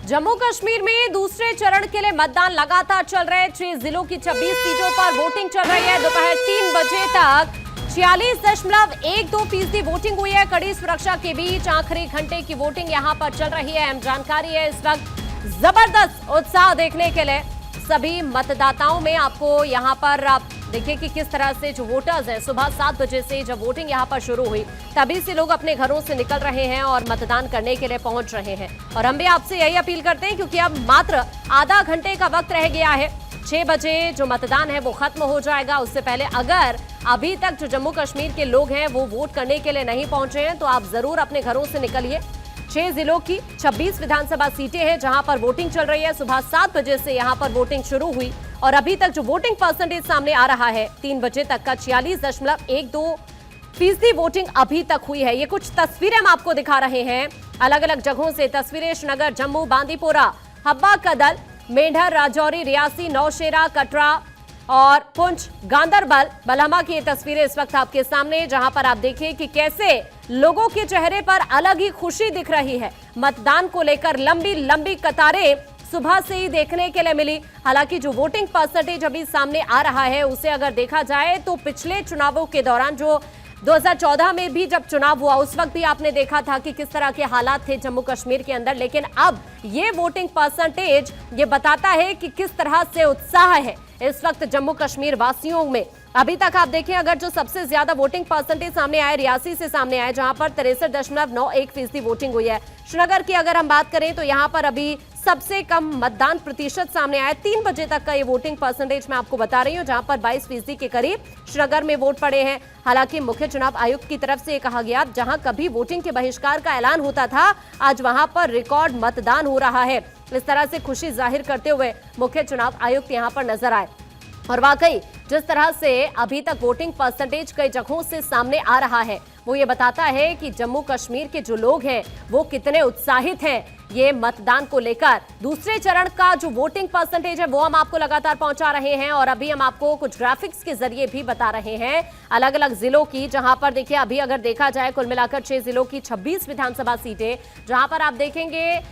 जम्मू कश्मीर में दूसरे चरण के लिए मतदान लगातार चल रहे हैं। 6 जिलों की 26 सीटों पर वोटिंग चल रही है। दोपहर 3 बजे तक 46.12% वोटिंग हुई है। कड़ी सुरक्षा के बीच आखिरी घंटे की वोटिंग यहां पर चल रही है। अहम जानकारी है, इस वक्त जबरदस्त उत्साह देखने के लिए सभी मतदाताओं में। आपको यहां पर आप देखिए कि किस तरह से जो वोटर्स हैं, सुबह 7 बजे से जब वोटिंग यहां पर शुरू हुई तभी से लोग अपने घरों से निकल रहे हैं और मतदान करने के लिए पहुंच रहे हैं। और हम भी आपसे यही अपील करते हैं, क्योंकि अब मात्र आधा घंटे का वक्त रह गया है। 6 बजे जो मतदान है वो खत्म हो जाएगा। उससे पहले अगर अभी तक जो जम्मू कश्मीर के लोग हैं वो वोट करने के लिए नहीं पहुंचे हैं तो आप जरूर अपने घरों से निकलिए। 6 जिलों की 26 विधानसभा सीटें हैं जहां पर वोटिंग चल रही है। सुबह 7 बजे से यहां पर वोटिंग शुरू हुई और अभी तक जो वोटिंग परसेंटेज सामने आ रहा है 3 बजे तक का 46.12% वोटिंग अभी तक हुई है। ये कुछ तस्वीरें हम आपको दिखा रहे हैं अलग अलग जगहों से। तस्वीरें श्रीनगर, जम्मू, बांदीपोरा, हब्बा कदल, मेंढर, राजौरी, रियासी, नौशेरा, कटरा और पुंछ, गांदरबल, बलहमा की ये तस्वीरें इस वक्त आपके सामने, जहां पर आप देखिए कि कैसे लोगों के चेहरे पर अलग ही खुशी दिख रही है। मतदान को लेकर लंबी लंबी कतारें सुबह से ही देखने के लिए मिली। हालांकि जो वोटिंग परसेंटेज अभी सामने आ रहा है उसे अगर देखा जाए तो पिछले चुनावों के दौरान जो 2014 में भी जब चुनाव हुआ उस वक्त भी आपने देखा था कि किस तरह के हालात थे जम्मू कश्मीर के अंदर। लेकिन अब ये वोटिंग परसेंटेज ये बताता है कि किस तरह से उत्साह है इस वक्त जम्मू कश्मीर वासियों में। अभी तक आप देखें, अगर जो सबसे ज्यादा वोटिंग परसेंटेज सामने आए रियासी से सामने आए, जहां पर 63.91% वोटिंग हुई है। श्रीनगर की अगर हम बात करें तो यहां पर अभी सबसे कम मतदान प्रतिशत सामने आया। 3 बजे तक का ये वोटिंग परसेंटेज मैं आपको बता रही हूं, जहां पर 22% के करीब श्रीनगर में वोट पड़े हैं। हालांकि मुख्य चुनाव आयुक्त की तरफ से ये कहा गया, जहां कभी वोटिंग के बहिष्कार का ऐलान होता था आज वहां पर रिकॉर्ड मतदान हो रहा है। इस तरह से खुशी जाहिर करते हुए मुख्य चुनाव आयुक्त यहां पर नजर आए। और वाकई जिस तरह से अभी तक वोटिंग परसेंटेज कई जगहों से सामने आ रहा है वो ये बताता है कि जम्मू कश्मीर के जो लोग हैं वो कितने उत्साहित हैं ये मतदान को लेकर। दूसरे चरण का जो वोटिंग परसेंटेज है वो हम आपको लगातार पहुंचा रहे हैं और अभी हम आपको कुछ ग्राफिक्स के जरिए भी बता रहे हैं अलग अलग जिलों की, जहां पर देखिए अभी अगर देखा जाए कुल मिलाकर 6 जिलों की 26 विधानसभा सीटें, जहां पर आप देखेंगे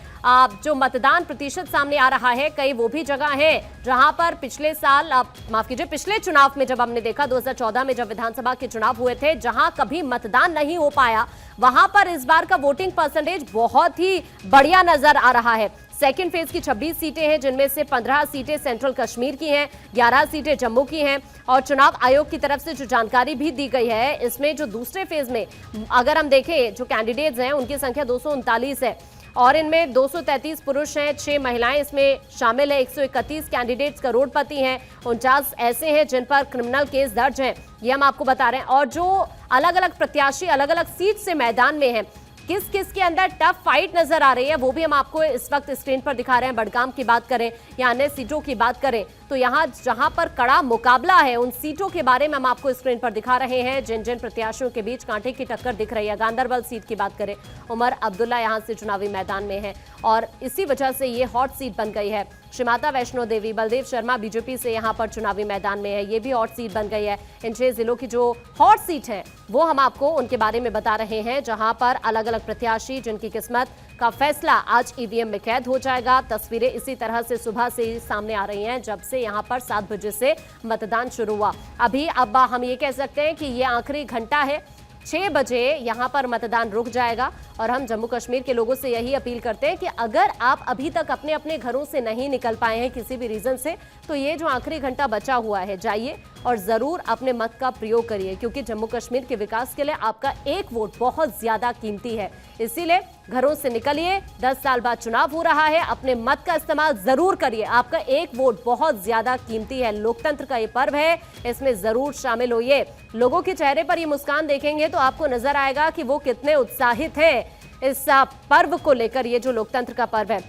जो मतदान प्रतिशत सामने आ रहा है कई वो भी जगह है जहां पर पिछले साल, माफ कीजिए, पिछले चुनाव में जब हमने देखा 2014 में जब विधानसभा के चुनाव हुए थे, जहां कभी मतदान नहीं हो पाया, वहां पर इस बार का वोटिंग परसेंटेज बहुत ही बढ़िया नजर आ रहा है। सेकेंड फेज की 26 सीटें हैं जिनमें से 15 सीटें सेंट्रल कश्मीर की हैं, 11 सीटें जम्मू की हैं। और चुनाव आयोग की तरफ से जो जानकारी भी दी गई है इसमें जो दूसरे फेज में अगर हम देखें जो कैंडिडेट्स हैं उनकी संख्या 239 है और इनमें 233 पुरुष हैं, 6 महिलाएं इसमें शामिल है। 131 कैंडिडेट्स करोड़पति हैं, 49 ऐसे हैं जिन पर क्रिमिनल केस दर्ज हैं, ये हम आपको बता रहे हैं। और जो अलग अलग प्रत्याशी अलग अलग सीट से मैदान में हैं, किस किस के अंदर टफ फाइट नजर आ रही है वो भी हम आपको इस वक्त स्क्रीन पर दिखा रहे हैं। बडगाम की बात करें या अन्य सीटों की बात करें तो यहाँ जहां पर कड़ा मुकाबला है उन सीटों के बारे में हम आपको स्क्रीन पर दिखा रहे हैं जिन जिन प्रत्याशियों के बीच कांटे की टक्कर दिख रही है। गांदरबल सीट की बात करें, उमर अब्दुल्ला यहां से चुनावी मैदान में है और इसी वजह से ये हॉट सीट बन गई है। श्री माता वैष्णो देवी, बलदेव शर्मा बीजेपी से यहां पर चुनावी मैदान में है, ये भी हॉट सीट बन गई है। इन 6 जिलों की जो हॉट सीट है वो हम आपको उनके बारे में बता रहे हैं, जहां पर अलग अलग प्रत्याशी जिनकी किस्मत का फैसला आज ईवीएम में कैद हो जाएगा। तस्वीरें इसी तरह से सुबह से ही सामने आ रही हैं जब से यहां पर 7 बजे से मतदान शुरू हुआ। अभी अब हम ये कह सकते हैं कि ये आखिरी घंटा है, 6 बजे यहां पर मतदान रुक जाएगा। और हम जम्मू कश्मीर के लोगों से यही अपील करते हैं कि अगर आप अभी तक अपने अपने घरों से नहीं निकल पाए हैं किसी भी रीजन से, तो ये जो आखिरी घंटा बचा हुआ है जाइए और जरूर अपने मत का प्रयोग करिए, क्योंकि जम्मू कश्मीर के विकास के लिए आपका एक वोट बहुत ज्यादा कीमती है। इसीलिए घरों से निकलिए, 10 साल बाद चुनाव हो रहा है, अपने मत का इस्तेमाल जरूर करिए। आपका एक वोट बहुत ज्यादा कीमती है, लोकतंत्र का ये पर्व है, इसमें जरूर शामिल होइए। लोगों के चेहरे पर ये मुस्कान देखेंगे तो आपको नजर आएगा कि वो कितने उत्साहित है इस पर्व को लेकर। ये जो लोकतंत्र का पर्व है,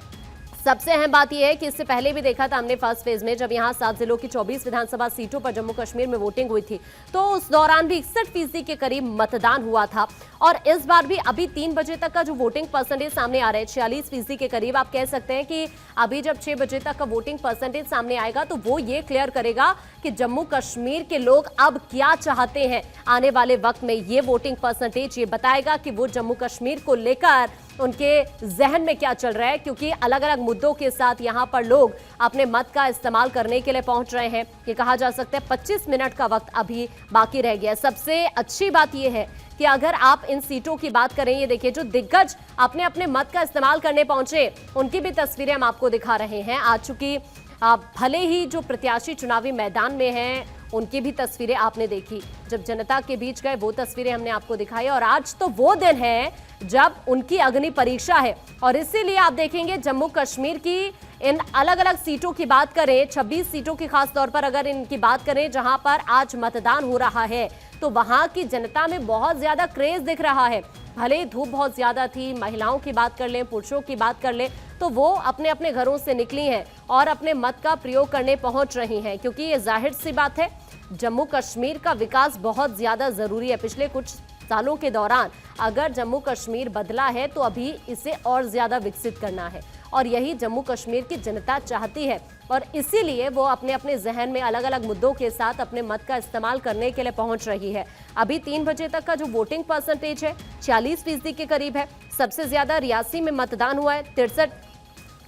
सबसे अहम बात यह है कि इससे पहले भी देखा था हमने फर्स्ट फेज में जब यहां 7 जिलों की 24 विधानसभा सीटों पर जम्मू कश्मीर में वोटिंग हुई थी तो उस दौरान भी 61% के करीब मतदान हुआ था। और इस बार भी अभी 3 बजे तक का जो वोटिंग परसेंटेज सामने आ रहा है 46% के करीब, आप कह सकते हैं कि अभी जब 6 बजे तक का वोटिंग परसेंटेज सामने आएगा तो वो ये क्लियर करेगा कि जम्मू कश्मीर के लोग अब क्या चाहते हैं आने वाले वक्त में। ये वोटिंग परसेंटेज ये बताएगा कि वो जम्मू कश्मीर को लेकर उनके जहन में क्या चल रहा है, क्योंकि अलग अलग मुद्दों के साथ यहां पर लोग अपने मत का इस्तेमाल करने के लिए पहुंच रहे हैं। ये कहा जा सकता है 25 मिनट का वक्त अभी बाकी रह गया। सबसे अच्छी बात यह है कि अगर आप इन सीटों की बात करें, ये देखिए जो दिग्गज अपने अपने मत का इस्तेमाल करने पहुंचे उनकी भी तस्वीरें हम आपको दिखा रहे हैं। आज चूंकि भले ही जो प्रत्याशी चुनावी मैदान में हैं उनकी भी तस्वीरें आपने देखी, जब जनता के बीच गए वो तस्वीरें हमने आपको दिखाई। और आज तो वो दिन है जब उनकी अग्नि परीक्षा है, और इसीलिए आप देखेंगे जम्मू कश्मीर की इन अलग अलग सीटों की बात करें, 26 सीटों की खास तौर पर अगर इनकी बात करें जहां पर आज मतदान हो रहा है, तो वहां की जनता में बहुत ज्यादा क्रेज दिख रहा है। भले ही धूप बहुत ज्यादा थी, महिलाओं की बात कर लें, पुरुषों की बात कर लें, तो वो अपने अपने घरों से निकली हैं और अपने मत का प्रयोग करने पहुंच रही हैं, क्योंकि ये जाहिर सी बात है जम्मू कश्मीर का विकास बहुत ज्यादा जरूरी है। पिछले कुछ सालों के दौरान अगर जम्मू कश्मीर बदला है तो अभी इसे और ज्यादा विकसित करना है, और यही जम्मू कश्मीर की जनता चाहती है, और इसीलिए वो अपने अपने जहन में अलग अलग मुद्दों के साथ अपने मत का इस्तेमाल करने के लिए पहुंच रही है। अभी 3 बजे तक का जो वोटिंग परसेंटेज है 46% के करीब है। सबसे ज्यादा रियासी में मतदान हुआ है, 63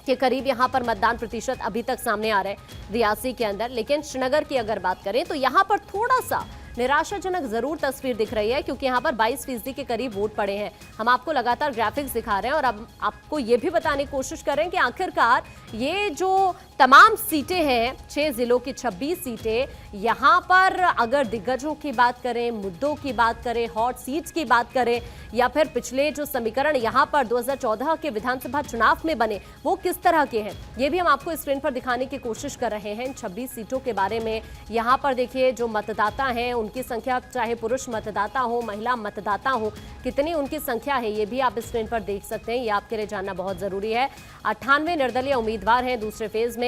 के करीब यहां पर मतदान प्रतिशत अभी तक सामने आ रहा है रियासी के अंदर। लेकिन श्रीनगर की अगर बात करें तो यहां पर थोड़ा सा निराशाजनक जरूर तस्वीर दिख रही है, क्योंकि यहां पर 22% के करीब वोट पड़े हैं। हम आपको लगातार ग्राफिक्स दिखा रहे हैं और अब आपको यह भी बताने की कोशिश कर रहे हैं कि आखिरकार ये जो तमाम सीटें हैं, 6 जिलों की 26 सीटें, यहां पर अगर दिग्गजों की बात करें, मुद्दों की बात करें, हॉट सीट्स की बात करें, या फिर पिछले जो समीकरण यहां पर 2014 के विधानसभा चुनाव में बने वो किस तरह के हैं, ये भी हम आपको स्क्रीन पर दिखाने की कोशिश कर रहे हैं। 26 सीटों के बारे में यहां पर देखिए जो मतदाता हैं उनकी संख्या, चाहे पुरुष मतदाता हो, महिला मतदाता हो, कितनी उनकी संख्या है ये भी आप स्क्रीन पर देख सकते हैं। ये आपके लिए जानना बहुत जरूरी है। 98 निर्दलीय उम्मीदवार हैं दूसरे फेज में।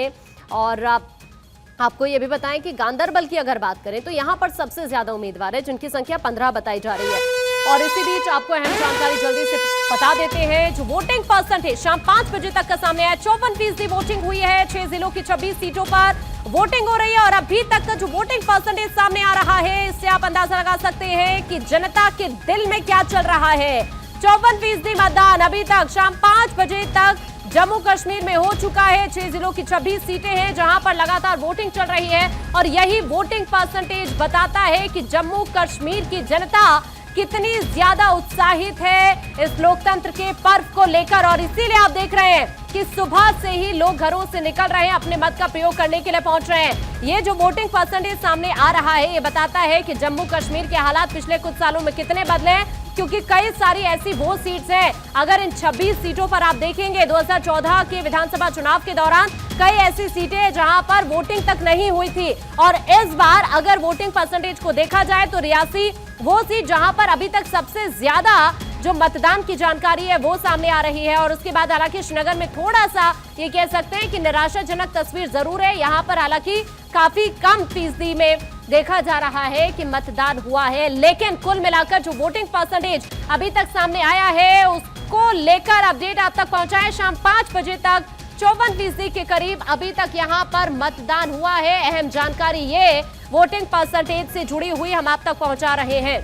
और आपको ये भी बताएं कि गांदरबल की अगर बात करें तो यहां पर सबसे ज्यादा उम्मीदवार है, जिनकी संख्या 15 बताई जा रही है। और इसी बीच आपको अहम जानकारी जल्दी से बता देते हैं, जो वोटिंग परसेंटेज शाम 5 बजे तक का सामने आया, 54% वोटिंग हुई है। 6 जिलों की 26 सीटों पर वोटिंग हो रही है, और अभी तक का जो वोटिंग परसेंटेज सामने आ रहा है, इससे आप अंदाजा लगा सकते हैं कि जनता के दिल में क्या चल रहा है। 54% मतदान अभी तक शाम 5 बजे तक जम्मू कश्मीर में हो चुका है। 6 जिलों की 26 सीटें हैं जहां पर लगातार वोटिंग चल रही है, और यही वोटिंग परसेंटेज बताता है कि जम्मू कश्मीर की जनता कितनी ज्यादा उत्साहित है इस लोकतंत्र के पर्व को लेकर। और इसीलिए आप देख रहे हैं कि सुबह से ही लोग घरों से निकल रहे हैं, अपने मत का प्रयोग करने के लिए पहुंच रहे हैं। ये जो वोटिंग परसेंटेज सामने आ रहा है, ये बताता है कि जम्मू कश्मीर के हालात पिछले कुछ सालों में कितने बदले हैं, क्योंकि कई सारी ऐसी वो सीट्स हैं, अगर इन 26 सीटों पर आप देखेंगे 2014 के विधानसभा चुनाव के दौरान कई ऐसी सीटें जहां पर वोटिंग तक नहीं हुई थी। और इस बार अगर वोटिंग परसेंटेज को देखा जाए तो रियासी वो सीट जहां पर अभी तक सबसे ज्यादा जो मतदान की जानकारी है वो सामने आ रही है। और उसके बाद हालांकि श्रीनगर में थोड़ा सा ये कह सकते हैं कि निराशाजनक तस्वीर जरूर है। यहाँ पर हालांकि काफी कम फीसदी में देखा जा रहा है कि मतदान हुआ है, लेकिन कुल मिलाकर जो वोटिंग परसेंटेज अभी तक सामने आया है उसको लेकर अपडेट आप तक पहुंचाएं। शाम 5 बजे तक 54% के करीब अभी तक यहाँ पर मतदान हुआ है। अहम जानकारी ये वोटिंग परसेंटेज से जुड़ी हुई हम आप तक पहुंचा रहे हैं।